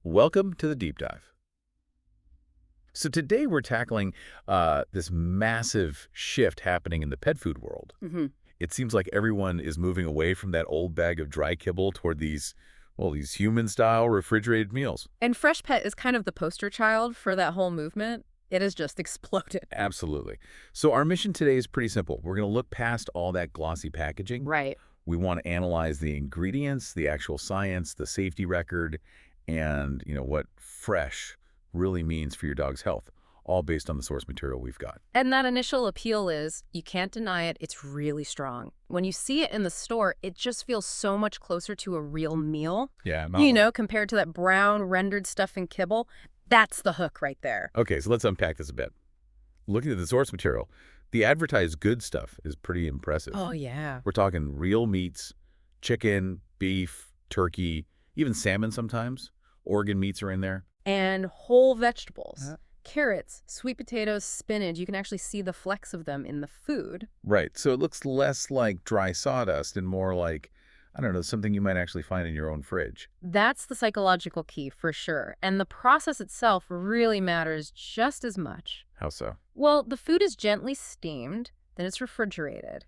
Welcome to the Deep Dive. So today we're tackling this massive shift happening in the pet food world. Hmm. It seems like everyone is moving away from that old bag of dry kibble toward these human-style refrigerated meals. And Freshpet is kind of the poster child for that whole movement. It has just exploded. Absolutely. So our mission today is pretty simple. We're going to look past all that glossy packaging. Right. We want to analyze the ingredients, the actual science, the safety record, and what fresh really means for your dog's health, all based on the source material we've got. And that initial appeal is, you can't deny it, it's really strong. When you see it in the store, it just feels so much closer to a real meal. Yeah, Compared to that brown rendered stuff in kibble. That's the hook right there. Okay, so let's unpack this a bit. Looking at the source material, the advertised good stuff is pretty impressive. Oh, yeah. We're talking real meats, chicken, beef, turkey, even salmon sometimes. Organ meats are in there. And whole vegetables. Carrots, sweet potatoes, spinach. You can actually see the flecks of them in the food. Right, so it looks less like dry sawdust and more like, I don't know, something you might actually find in your own fridge. That's the psychological key for sure. And the process itself really matters just as much. How so? Well, the food is gently steamed, then it's refrigerated.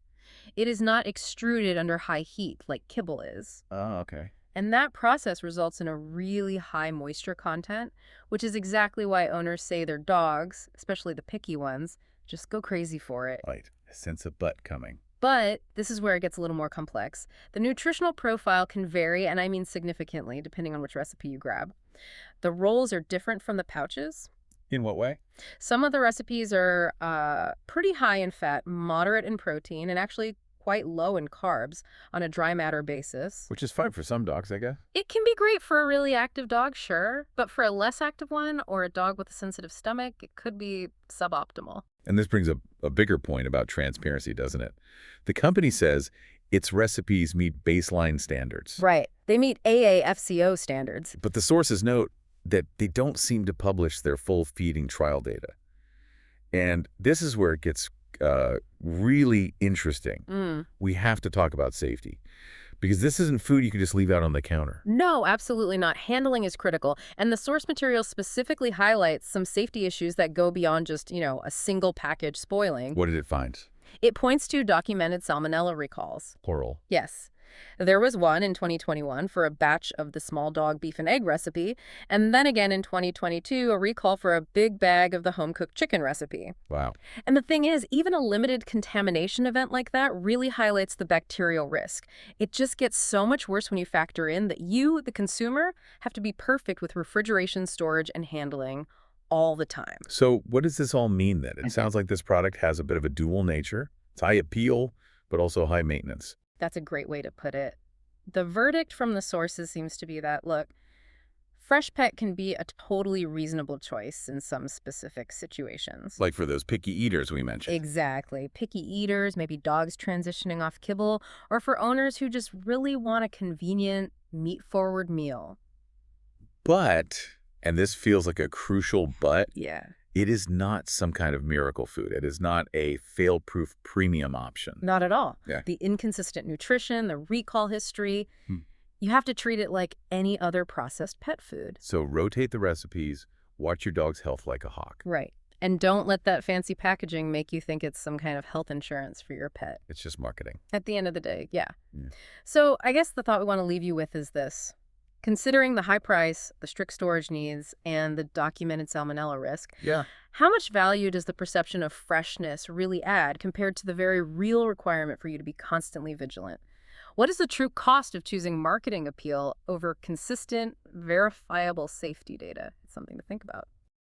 It is not extruded under high heat like kibble is. Oh, okay. And that process results in a really high moisture content, which is exactly why owners say their dogs, especially the picky ones, just go crazy for it. Right, a sense of butt coming. But this is where it gets a little more complex. The nutritional profile can vary, and I mean significantly, depending on which recipe you grab. The rolls are different from the pouches. In what way? Some of the recipes are pretty high in fat, moderate in protein, and actually quite low in carbs on a dry matter basis. Which is fine for some dogs, I guess. It can be great for a really active dog, sure, but for a less active one or a dog with a sensitive stomach, it could be suboptimal. And this brings up a bigger point about transparency, doesn't it? The company says its recipes meet baseline standards. Right. They meet AAFCO standards. But the sources note that they don't seem to publish their full feeding trial data. And this is where it gets really interesting. We have to talk about safety, because this isn't food you can just leave out on the counter. No, absolutely not. Handling is critical. And the source material specifically highlights some safety issues that go beyond just, a single package spoiling. What did it find? It points to documented salmonella recalls. Plural. Yes. There was one in 2021 for a batch of the small dog beef and egg recipe, and then again in 2022, a recall for a big bag of the home-cooked chicken recipe. Wow. And the thing is, even a limited contamination event like that really highlights the bacterial risk. It just gets so much worse when you factor in that you, the consumer, have to be perfect with refrigeration, storage, and handling all the time. So what does this all mean then? It sounds like this product has a bit of a dual nature. It's high appeal, but also high maintenance. That's a great way to put it. The verdict from the sources seems to be that, look, Freshpet can be a totally reasonable choice in some specific situations. Like for those picky eaters we mentioned. Exactly. Picky eaters, maybe dogs transitioning off kibble, or for owners who just really want a convenient, meat-forward meal. But, and this feels like a crucial but, Yeah. it is not some kind of miracle food. It is not a fail-proof premium option. Not at all. Yeah. The inconsistent nutrition, the recall history, you have to treat it like any other processed pet food. So rotate the recipes, watch your dog's health like a hawk. Right. And don't let that fancy packaging make you think it's some kind of health insurance for your pet. It's just marketing. At the end of the day, yeah. Yeah. So I guess the thought we want to leave you with is this. Considering the high price, the strict storage needs, and the documented salmonella risk, Yeah. how much value does the perception of freshness really add compared to the very real requirement for you to be constantly vigilant? What is the true cost of choosing marketing appeal over consistent, verifiable safety data? It's something to think about.